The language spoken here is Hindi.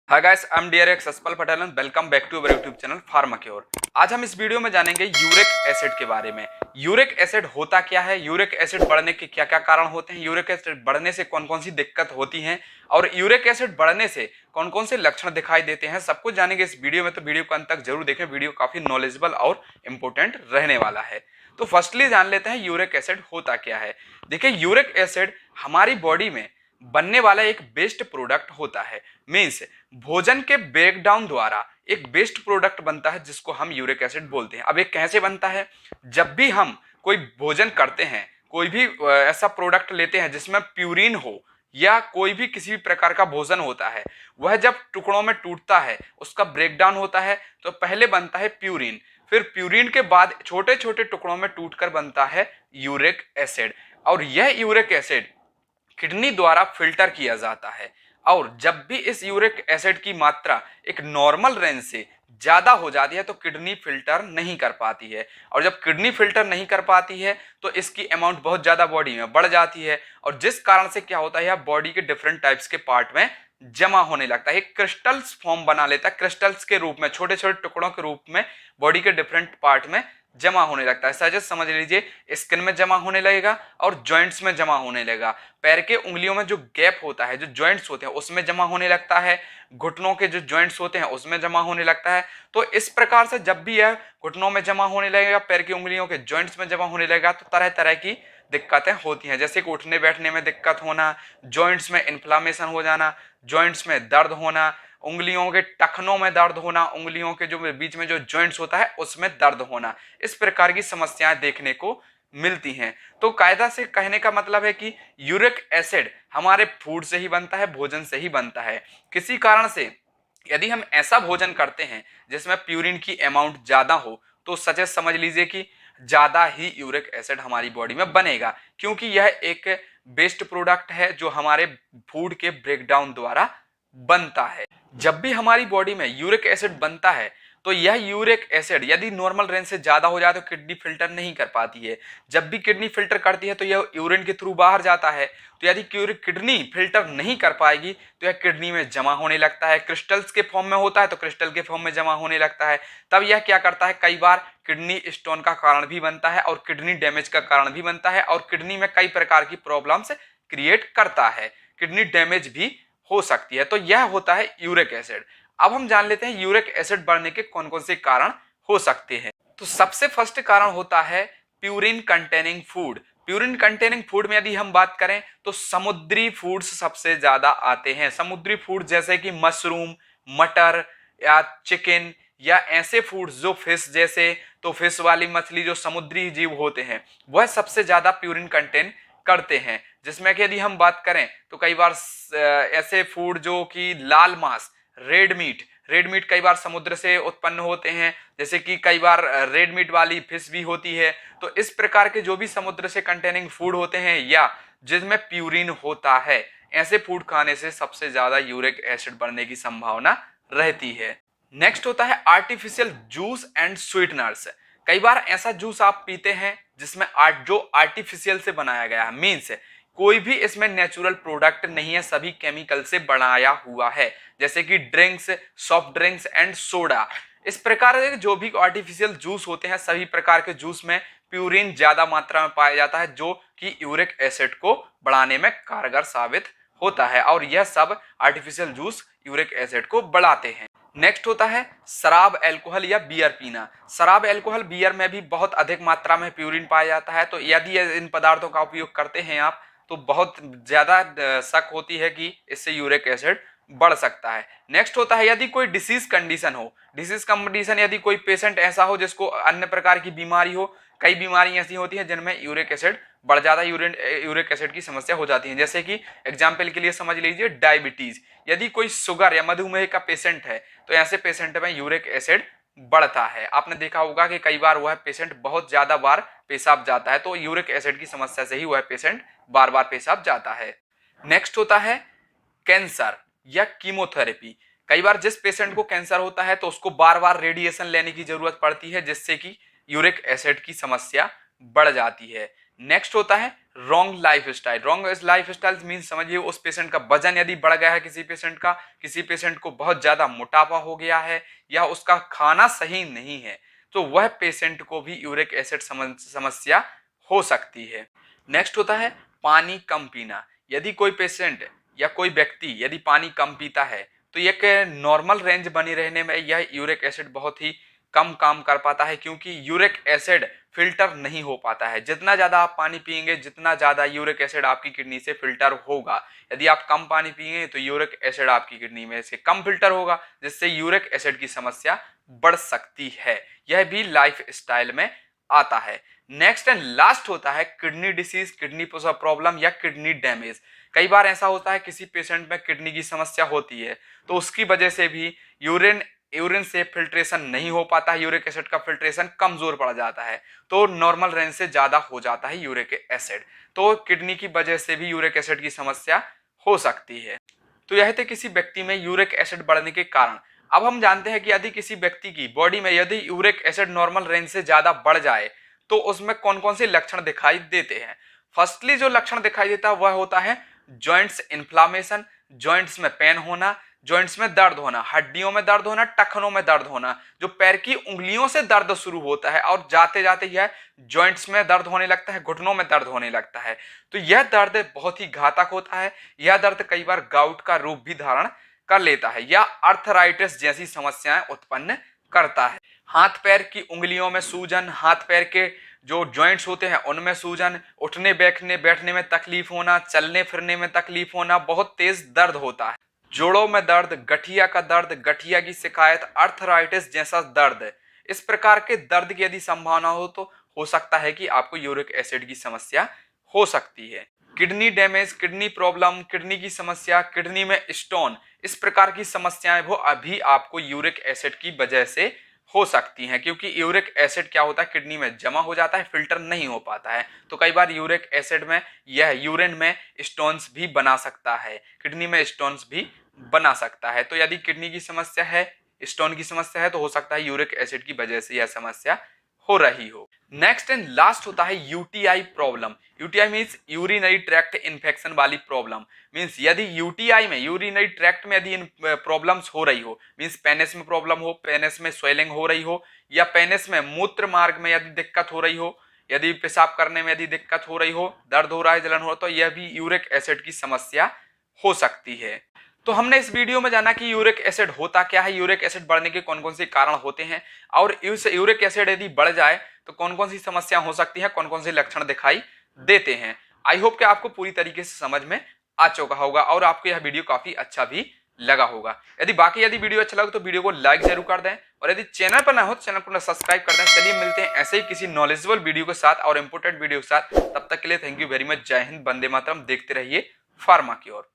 Hi guys, I am dear x Saspal Patel and welcome back to our YouTube channel Pharmacure. आज हम इस वीडियो में जानेंगे यूरिक एसिड के बारे में। यूरिक एसिड होता क्या है, यूरिक एसिड बढ़ने के क्या क्या कारण होते हैं, यूरिक एसिड बढ़ने से कौन कौन सी दिक्कत होती हैं और यूरिक एसिड बढ़ने से कौन कौन से लक्षण दिखाई देते हैं, सब कुछ जानेंगे इस वीडियो में। तो वीडियो को अंत तक जरूर देखें, वीडियो काफी नॉलेजेबल और इंपॉर्टेंट रहने वाला है। तो फर्स्टली जान लेते हैं यूरिक एसिड होता क्या है। देखिए, यूरिक एसिड हमारी बॉडी में बनने वाला एक वेस्ट प्रोडक्ट होता है। मीन्स भोजन के ब्रेकडाउन द्वारा एक वेस्ट प्रोडक्ट बनता है जिसको हम यूरिक एसिड बोलते हैं। अब ये कैसे बनता है? जब भी हम कोई भोजन करते हैं, कोई भी ऐसा प्रोडक्ट लेते हैं जिसमें प्यूरिन हो या कोई भी किसी भी प्रकार का भोजन होता है, वह जब टुकड़ों में टूटता है, उसका ब्रेकडाउन होता है, तो पहले बनता है प्यूरिन। फिर प्यूरिन के बाद छोटे छोटे टुकड़ों में टूटकर बनता है यूरिक एसिड। और यह यूरिक एसिड किडनी द्वारा फिल्टर किया जाता है। और जब भी इस यूरिक एसिड की मात्रा एक नॉर्मल रेंज से ज्यादा हो जाती है तो किडनी फिल्टर नहीं कर पाती है। और जब किडनी फिल्टर नहीं कर पाती है तो इसकी अमाउंट बहुत ज्यादा बॉडी में बढ़ जाती है, और जिस कारण से क्या होता है, बॉडी के डिफरेंट टाइप्स के पार्ट में जमा होने लगता है, क्रिस्टल्स फॉर्म बना लेता है। क्रिस्टल्स के रूप में, छोटे छोटे टुकड़ों के रूप में बॉडी के डिफरेंट पार्ट में जमा होने लगता है। सजेस्ट समझ लीजिए, स्किन में जमा होने लगेगा और जॉइंट्स में जमा होने लगेगा। पैर के उंगलियों में जो गैप होता है, जो जॉइंट्स होते हैं, उसमें जमा होने लगता है। घुटनों के जो जॉइंट्स होते हैं उसमें जमा होने लगता है। तो इस प्रकार से जब भी यह घुटनों में जमा होने लगेगा, पैर की उंगलियों के जॉइंट्स में जमा होने लगेगा, तो तरह तरह की दिक्कतें होती हैं, जैसे कि उठने बैठने में दिक्कत होना, जॉइंट्स में इन्फ्लामेशन हो जाना, जॉइंट्स में दर्द होना, उंगलियों के टखनों में दर्द होना, उंगलियों के जो बीच में जो जॉइंट्स होता है उसमें दर्द होना। इस प्रकार की समस्याएं देखने को मिलती हैं। तो कायदा से कहने का मतलब है कि यूरिक एसिड हमारे फूड से ही बनता है, भोजन से ही बनता है। किसी कारण से यदि हम ऐसा भोजन करते हैं जिसमें प्यूरिन की अमाउंट ज्यादा हो, तो सचेत समझ लीजिए कि ज्यादा ही यूरिक एसिड हमारी बॉडी में बनेगा, क्योंकि यह एक वेस्ट प्रोडक्ट है जो हमारे फूड के ब्रेकडाउन द्वारा बनता है। जब भी हमारी बॉडी में यूरिक एसिड बनता है तो यह यूरिक एसिड यदि नॉर्मल रेंज से ज्यादा हो जाए तो किडनी फिल्टर नहीं कर पाती है। जब भी किडनी फिल्टर करती है तो यह यूरिन के थ्रू बाहर जाता है। तो यदि किडनी फिल्टर नहीं कर पाएगी तो यह किडनी में जमा होने लगता है। क्रिस्टल्स के फॉर्म में होता है तो क्रिस्टल के फॉर्म में जमा होने लगता है। तब यह क्या करता है, कई बार किडनी स्टोन का कारण भी बनता है और किडनी डैमेज का कारण भी बनता है, और किडनी में कई प्रकार की प्रॉब्लम्स क्रिएट करता है। किडनी डैमेज भी हो सकती है। तो यह होता है यूरिक एसिड। अब हम जान लेते हैं यूरिक एसिड बढ़ने के कौन कौन से कारण हो सकते हैं। तो सबसे फर्स्ट कारण होता है purine containing food. Purine containing food में यदि हम बात करें तो समुद्री फूड्स सबसे ज्यादा आते हैं। समुद्री फूड जैसे कि मशरूम, मटर या चिकन, या ऐसे फूड्स जो फिश जैसे, तो फिश वाली मछली, जो समुद्री जीव होते हैं, वह सबसे ज्यादा प्यूरिन कंटेन करते हैं। जिसमें कि यदि हम बात करें तो कई बार ऐसे फूड जो कि लाल मांस, रेड मीट कई बार समुद्र से उत्पन्न होते हैं, जैसे कि कई बार रेड मीट वाली फिश भी होती है। तो इस प्रकार के जो भी समुद्र से कंटेनिंग फूड होते हैं या जिसमें प्यूरिन होता है, ऐसे फूड खाने से सबसे ज्यादा यूरिक एसिड बढ़ने की संभावना रहती है। नेक्स्ट होता है आर्टिफिशियल जूस एंड स्वीटनर्स। कई बार ऐसा जूस आप पीते हैं जिसमें जो आर्टिफिशियल से बनाया गया है, मीन्स कोई भी इसमें नेचुरल प्रोडक्ट नहीं है, सभी केमिकल से बनाया हुआ है, जैसे कि drinks, soft drinks and soda. इस प्रकार के जो भी आर्टिफिशियल जूस होते हैं, सभी प्रकार के जूस में प्यूरिन ज्यादा मात्रा में पाया जाता है, जो कि यूरिक एसिड को बढ़ाने में कारगर साबित होता है। और यह सब आर्टिफिशियल जूस यूरिक एसिड को बढ़ाते हैं। नेक्स्ट होता है शराब, अल्कोहल या बियर पीना। शराब, अल्कोहल, बियर में भी बहुत अधिक मात्रा में प्यूरिन पाया जाता है। तो यदि इन पदार्थों का उपयोग करते हैं आप, तो बहुत ज्यादा शक होती है कि इससे यूरिक एसिड बढ़ सकता है। नेक्स्ट होता है यदि कोई डिसीज कंडीशन हो। डिसीज कंडीशन यदि कोई पेशेंट ऐसा हो जिसको अन्य प्रकार की बीमारी हो, कई बीमारी ऐसी होती है जिनमें यूरिक एसिड बढ़ जाता है, यूरिक एसिड की समस्या हो जाती है। जैसे कि एग्जाम्पल के लिए समझ लीजिए डायबिटीज। यदि कोई शुगर या मधुमेह का पेशेंट है तो ऐसे पेशेंट में यूरिक एसिड बढ़ता है। आपने देखा होगा कि कई बार वह पेशेंट बहुत ज्यादा बार पेशाब जाता है, तो यूरिक एसिड की समस्या से ही वह पेशेंट बार बार पेशाब जाता है। नेक्स्ट होता है कैंसर या कीमोथेरेपी। कई बार जिस पेशेंट को कैंसर होता है तो उसको बार बार रेडिएशन लेने की जरूरत पड़ती है, जिससे कि यूरिक एसिड की समस्या बढ़ जाती है। नेक्स्ट होता है wrong life style. Wrong life style mean समझिए उस पेशेंट का वजन यदि बढ़ गया है, किसी पेशेंट को बहुत ज्यादा मोटापा हो गया है या उसका खाना सही नहीं है, तो वह पेशेंट को भी यूरिक एसिड समस्या हो सकती है। नेक्स्ट होता है पानी कम पीना। यदि कोई पेशेंट या कोई व्यक्ति यदि पानी कम पीता है तो एक नॉर्मल रेंज बनी रहने में यह यूरिक एसिड बहुत ही कम काम कर पाता है, क्योंकि यूरिक एसिड फिल्टर नहीं हो पाता है। जितना ज्यादा आप पानी पिएंगे जितना ज्यादा यूरिक एसिड आपकी किडनी से फिल्टर होगा। यदि आप कम पानी पिएंगे तो यूरिक एसिड आपकी किडनी में से कम फिल्टर होगा, जिससे यूरिक एसिड की समस्या बढ़ सकती है। यह भी लाइफ स्टाइल में आता है। नेक्स्ट एंड लास्ट होता है किडनी डिसीज, किडनी प्रॉब्लम या किडनी डैमेज। कई बार ऐसा होता है किसी पेशेंट में किडनी की समस्या होती है तो उसकी वजह से भी यूरिन से फिल्ट्रेशन नहीं हो पाता है, यूरिक एसिड का फिल्ट्रेशन कमजोर पड़ जाता है, तो नॉर्मल रेंज से ज्यादा हो जाता है यूरिक एसिड, तो किडनी की वजह से भी यूरिक एसिड की समस्या हो सकती है। तो यह थे किसी व्यक्ति में यूरिक एसिड बढ़ने के कारण। अब हम जानते हैं कि यदि किसी व्यक्ति की बॉडी में यदि यूरिक एसिड नॉर्मल रेंज से ज्यादा बढ़ जाए तो उसमें कौन कौन से लक्षण दिखाई देते हैं। फर्स्टली जो लक्षण दिखाई देता है वह होता है जॉइंट्स इन्फ्लामेशन, जॉइंट्स में पेन होना, जॉइंट्स में दर्द होना, हड्डियों में दर्द होना, टखनों में दर्द होना, जो पैर की उंगलियों से दर्द शुरू होता है और जाते जाते यह जॉइंट्स में दर्द होने लगता है, घुटनों में दर्द होने लगता है। तो यह दर्द बहुत ही घातक होता है। यह दर्द कई बार गाउट का रूप भी धारण कर लेता है या अर्थराइटिस जैसी समस्याएं उत्पन्न करता है। हाथ पैर की उंगलियों में सूजन, हाथ पैर के जो जॉइंट्स होते हैं उनमें सूजन, उठने बैठने में तकलीफ होना, चलने फिरने में तकलीफ होना, बहुत तेज दर्द होता है, जोड़ों में दर्द, गठिया का दर्द, गठिया की शिकायत, अर्थराइटिस जैसा दर्द। इस प्रकार के दर्द की यदि संभावना हो तो हो सकता है कि आपको यूरिक एसिड की समस्या हो सकती है। Kidney damage, kidney problem, kidney की समस्या, किडनी में स्टोन, इस प्रकार की समस्याएं वो अभी आपको यूरिक एसिड की वजह से हो सकती हैं, क्योंकि यूरिक एसिड क्या होता है किडनी में जमा हो जाता है, फिल्टर नहीं हो पाता है, तो कई बार यूरिक एसिड में यह यूरिन में स्टोन्स भी बना सकता है, किडनी में स्टोन्स भी बना सकता है। तो यदि किडनी की समस्या है, स्टोन की समस्या है, तो हो सकता है यूरिक एसिड की वजह से यह समस्या हो रही हो। नेक्स्ट एंड लास्ट होता है UTI problem. UTI means urinary tract infection वाली प्रॉब्लम। मीन्स यदि यूटीआई में, यूरिनरी ट्रैक्ट में यदि इन प्रॉब्लम्स हो रही हो, मीन्स पेनिस में प्रॉब्लम हो, पेनिस में स्वेलिंग हो रही हो, या पेनिस में मूत्र मार्ग में यदि दिक्कत हो रही हो, यदि पेशाब करने में यदि दिक्कत हो रही हो, दर्द हो रहा है, जलन हो रहा है, तो यह भी यूरिक एसिड की समस्या हो सकती है। तो हमने इस वीडियो में जाना कि यूरिक एसिड होता क्या है, यूरिक एसिड बढ़ने के कौन कौन से कारण होते हैं, और इस यूरिक एसिड यदि बढ़ जाए तो कौन कौन सी समस्या हो सकती है, कौन कौन से लक्षण दिखाई देते हैं। आई होप कि आपको पूरी तरीके से समझ में आ चुका होगा और आपको यह वीडियो काफी अच्छा भी लगा होगा। यदि वीडियो अच्छा लगा तो वीडियो को लाइक जरूर कर दें, और यदि चैनल पर ना हो तो चैनल को सब्सक्राइब कर दें। चलिए मिलते हैं ऐसे ही किसी नॉलेजेबल वीडियो के साथ और इंपोर्टेंट वीडियो के साथ। तब तक के लिए थैंक यू वेरी मच। जय हिंद, वंदे मातरम। देखते रहिए फार्मा की ओर।